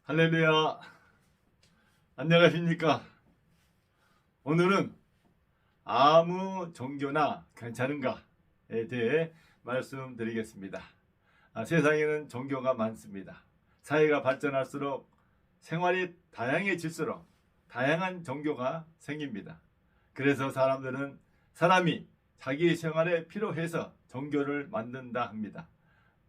할렐루야. 안녕하십니까? 오늘은 아무 종교나 괜찮은가에 대해 말씀드리겠습니다. 세상에는 종교가 많습니다. 사회가 발전할수록 생활이 다양해질수록 다양한 종교가 생깁니다. 그래서 사람이 자기 생활에 필요해서 종교를 만든다 합니다.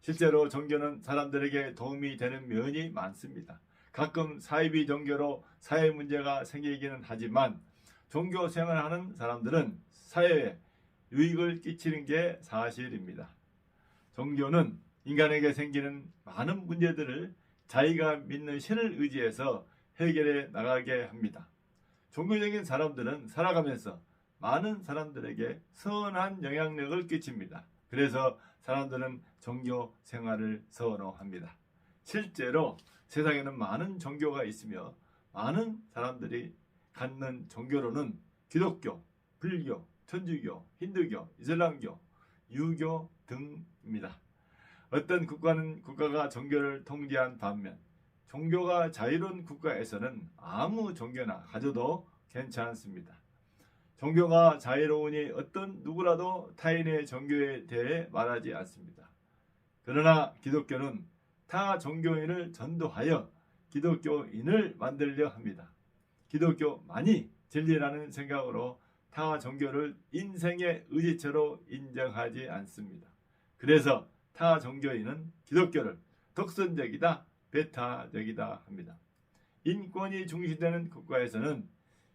실제로 종교는 사람들에게 도움이 되는 면이 많습니다. 가끔 사이비 종교로 사회 문제가 생기기는 하지만 종교 생활하는 사람들은 사회에 유익을 끼치는 게 사실입니다. 종교는 인간에게 생기는 많은 문제들을 자기가 믿는 신을 의지해서 해결해 나가게 합니다. 종교적인 사람들은 살아가면서 많은 사람들에게 선한 영향력을 끼칩니다. 그래서 사람들은 종교 생활을 선호합니다. 실제로 세상에는 많은 종교가 있으며 많은 사람들이 갖는 종교로는 기독교, 불교, 천주교, 힌두교, 이슬람교, 유교 등입니다. 어떤 국가가 종교를 통제한 반면 종교가 자유로운 국가에서는 아무 종교나 가져도 괜찮습니다. 종교가 자유로우니 어떤 누구라도 타인의 종교에 대해 말하지 않습니다. 그러나 기독교는 타 종교인을 전도하여 기독교인을 만들려 합니다. 기독교만이 진리라는 생각으로 타 종교를 인생의 의지처로 인정하지 않습니다. 그래서 타 종교인은 기독교를 독선적이다, 배타적이다 합니다. 인권이 중시되는 국가에서는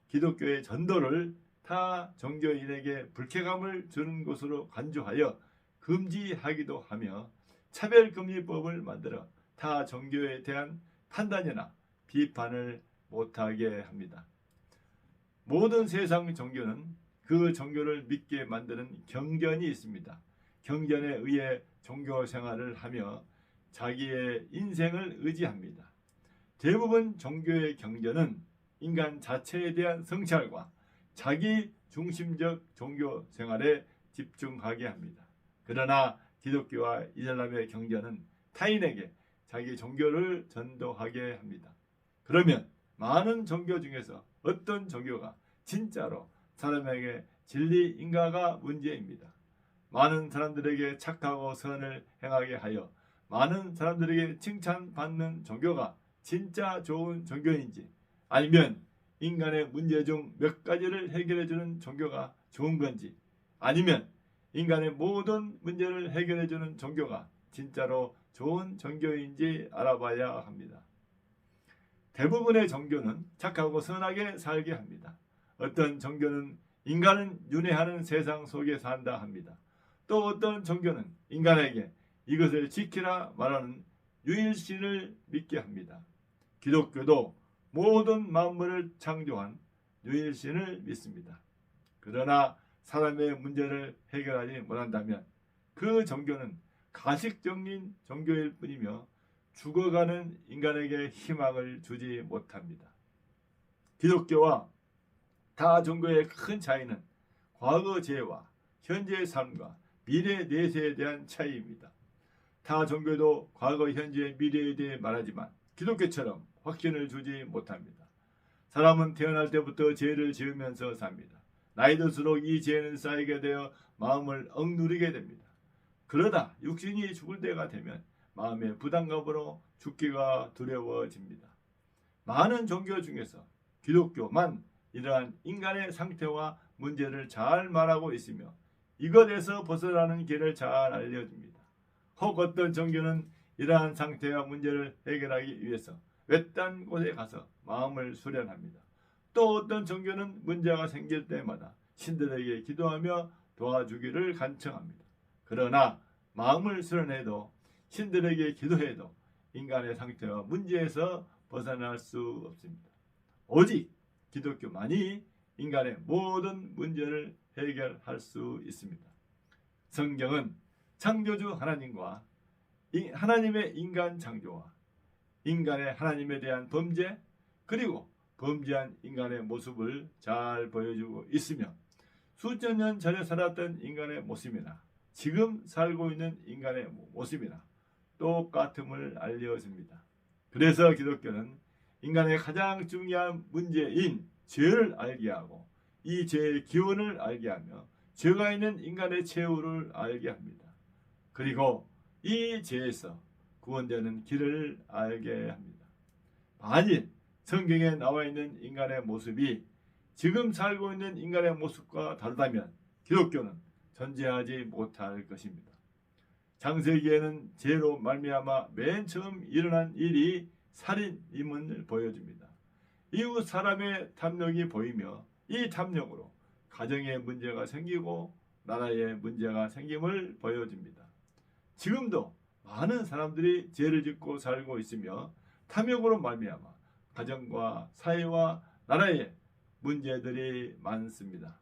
기독교의 전도를 타 종교인에게 불쾌감을 주는 것으로 간주하여 금지하기도 하며 차별금지법을 만들어 타 종교에 대한 판단이나 비판을 못하게 합니다. 모든 세상 종교는 그 종교를 믿게 만드는 경전이 있습니다. 경전에 의해 종교 생활을 하며 자기의 인생을 의지합니다. 대부분 종교의 경전은 인간 자체에 대한 성찰과 자기 중심적 종교 생활에 집중하게 합니다. 그러나 기독교와 이슬람의 경전은 타인에게 자기 종교를 전도하게 합니다. 그러면 많은 종교 중에서 어떤 종교가 진짜로 사람에게 진리인가가 문제입니다. 많은 사람들에게 착하고 선을 행하게 하여 많은 사람들에게 칭찬받는 종교가 진짜 좋은 종교인지, 아니면 인간의 문제 중 몇 가지를 해결해주는 종교가 좋은 건지, 아니면 인간의 모든 문제를 해결해주는 종교가 진짜로 좋은 종교인지 알아봐야 합니다. 대부분의 종교는 착하고 선하게 살게 합니다. 어떤 종교는 인간은 윤회하는 세상 속에 산다 합니다. 또 어떤 종교는 인간에게 이것을 지키라 말하는 유일신을 믿게 합니다. 기독교도 모든 만물을 창조한 유일신을 믿습니다. 그러나 사람의 문제를 해결하지 못한다면 그 종교는 가식적인 종교일 뿐이며 죽어가는 인간에게 희망을 주지 못합니다. 기독교와 타 종교의 큰 차이는 과거 죄와 현재의 삶과 미래 내세에 대한 차이입니다. 타 종교도 과거, 현재, 미래에 대해 말하지만 기독교처럼 확신을 주지 못합니다. 사람은 태어날 때부터 죄를 지으면서 삽니다. 나이 들수록 이 죄는 쌓이게 되어 마음을 억누르게 됩니다. 그러다 육신이 죽을 때가 되면 마음의 부담감으로 죽기가 두려워집니다. 많은 종교 중에서 기독교만 이러한 인간의 상태와 문제를 잘 말하고 있으며 이것에서 벗어나는 길을 잘 알려줍니다. 혹 어떤 종교는 이러한 상태와 문제를 해결하기 위해서 외딴 곳에 가서 마음을 수련합니다. 또 어떤 종교는 문제가 생길 때마다 신들에게 기도하며 도와주기를 간청합니다. 그러나 마음을 수련해도 신들에게 기도해도 인간의 상태와 문제에서 벗어날 수 없습니다. 오직 기독교만이 인간의 모든 문제를 해결할 수 있습니다. 성경은 창조주 하나님과 하나님의 인간 창조와 인간의 하나님에 대한 범죄, 그리고 범죄한 인간의 모습을 잘 보여주고 있으며 수천 년 전에 살았던 인간의 모습이나 지금 살고 있는 인간의 모습이나 똑같음을 알려줍니다. 그래서 기독교는 인간의 가장 중요한 문제인 죄를 알게 하고 이 죄의 기원을 알게 하며 죄가 있는 인간의 최후를 알게 합니다. 그리고 이 죄에서 구원되는 길을 알게 합니다. 만일 성경에 나와 있는 인간의 모습이 지금 살고 있는 인간의 모습과 다르다면 기독교는 존재하지 못할 것입니다. 창세기에는 죄로 말미암아 맨 처음 일어난 일이 살인임을 보여줍니다. 이후 사람의 탐욕이 보이며 이 탐욕으로 가정에 문제가 생기고 나라에 문제가 생김을 보여줍니다. 지금도 많은 사람들이 죄를 짓고 살고 있으며 탐욕으로 말미암아 가정과 사회와 나라에 문제들이 많습니다.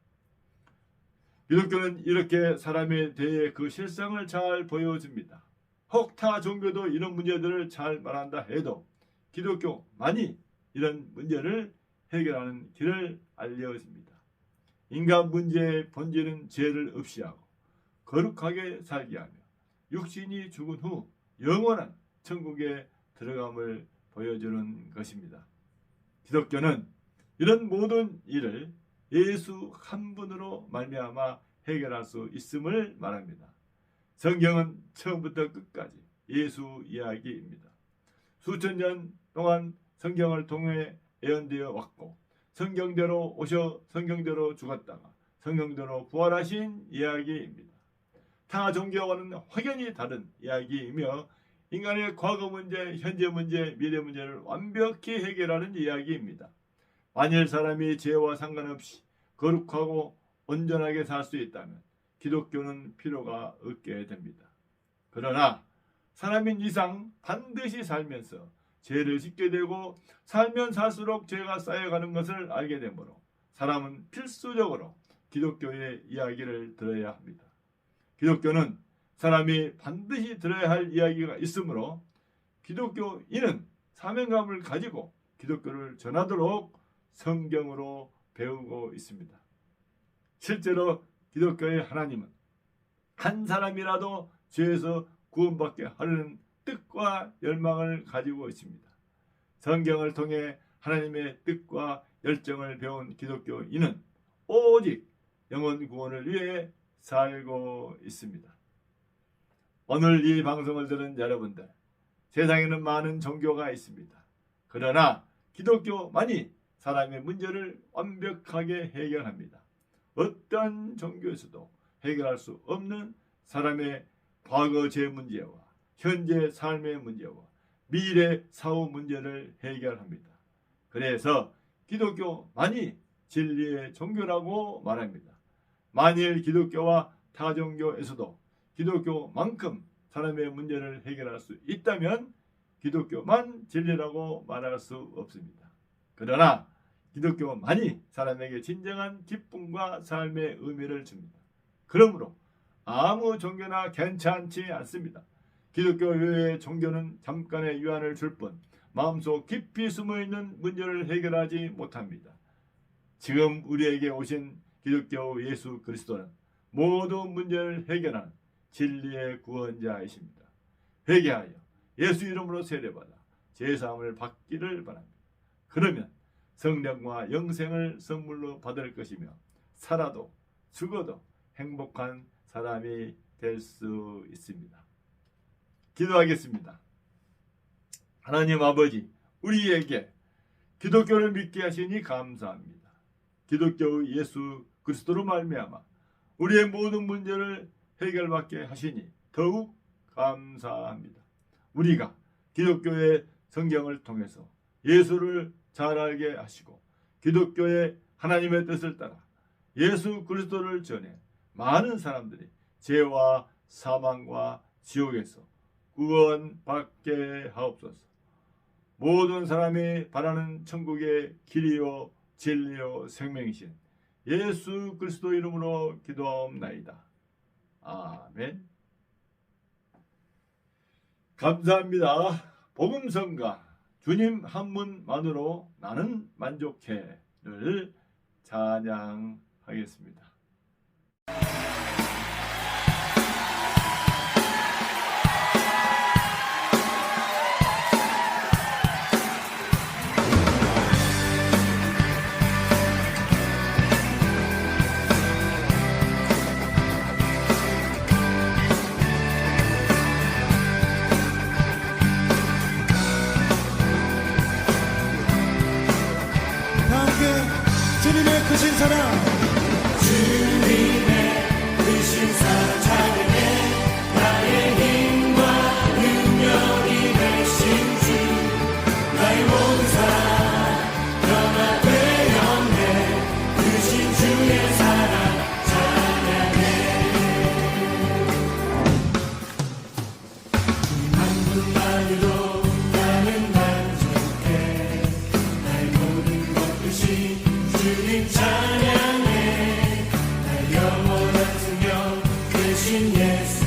기독교는 이렇게 사람에 대해 그 실상을 잘 보여줍니다. 혹 타 종교도 이런 문제들을 잘 말한다 해도 기독교만이 이런 문제를 해결하는 길을 알려줍니다. 인간 문제의 본질은 죄를 없이하고 거룩하게 살게 하며 육신이 죽은 후 영원한 천국에 들어감을 보여주는 것입니다. 기독교는 이런 모든 일을 예수 한 분으로 말미암아 해결할 수 있음을 말합니다. 성경은 처음부터 끝까지 예수 이야기입니다. 수천 년 동안 성경을 통해 예언되어 왔고 성경대로 오셔 성경대로 죽었다가 성경대로 부활하신 이야기입니다. 타 종교와는 확연히 다른 이야기이며 인간의 과거 문제, 현재 문제, 미래 문제를 완벽히 해결하는 이야기입니다. 만일 사람이 죄와 상관없이 거룩하고 온전하게 살 수 있다면 기독교는 필요가 없게 됩니다. 그러나 사람인 이상 반드시 살면서 죄를 짓게 되고 살면 살수록 죄가 쌓여가는 것을 알게 되므로 사람은 필수적으로 기독교의 이야기를 들어야 합니다. 기독교는 사람이 반드시 들어야 할 이야기가 있으므로 기독교인은 사명감을 가지고 기독교를 전하도록 성경으로 배우고 있습니다. 실제로 기독교의 하나님은 한 사람이라도 죄에서 구원받게 하려는 뜻과 열망을 가지고 있습니다. 성경을 통해 하나님의 뜻과 열정을 배운 기독교인은 오직 영혼 구원을 위해 살고 있습니다. 오늘 이 방송을 들은 여러분들, 세상에는 많은 종교가 있습니다. 그러나 기독교만이 사람의 문제를 완벽하게 해결합니다. 어떤 종교에서도 해결할 수 없는 사람의 과거 죄 문제와 현재 삶의 문제와 미래 사후 문제를 해결합니다. 그래서 기독교만이 진리의 종교라고 말합니다. 만일 기독교와 타 종교에서도 기독교만큼 사람의 문제를 해결할 수 있다면 기독교만 진리라고 말할 수 없습니다. 그러나 기독교만이 사람에게 진정한 기쁨과 삶의 의미를 줍니다. 그러므로 아무 종교나 괜찮지 않습니다. 기독교 외의 종교는 잠깐의 유안을 줄 뿐 마음속 깊이 숨어있는 문제를 해결하지 못합니다. 지금 우리에게 오신 기독교 예수 그리스도는 모든 문제를 해결하는 진리의 구원자이십니다. 회개하여 예수 이름으로 세례받아 제사함을 받기를 바랍니다. 그러면 성령과 영생을 선물로 받을 것이며 살아도 죽어도 행복한 사람이 될 수 있습니다. 기도하겠습니다. 하나님 아버지, 우리에게 기독교를 믿게 하시니 감사합니다. 기독교 예수 그리스도로 말미암아 우리의 모든 문제를 해결받게 하시니 더욱 감사합니다. 우리가 기독교의 성경을 통해서 예수를 잘 알게 하시고 기독교의 하나님의 뜻을 따라 예수 그리스도를 전해 많은 사람들이 죄와 사망과 지옥에서 구원받게 하옵소서. 모든 사람이 바라는 천국의 길이요 진리요 생명이신 예수 그리스도 이름으로 기도하옵나이다. 아멘. 감사합니다. 복음성가 주님 한 분만으로 나는 만족해를 찬양하겠습니다. 주님 찬양해 날 영원한 생명 되신 예수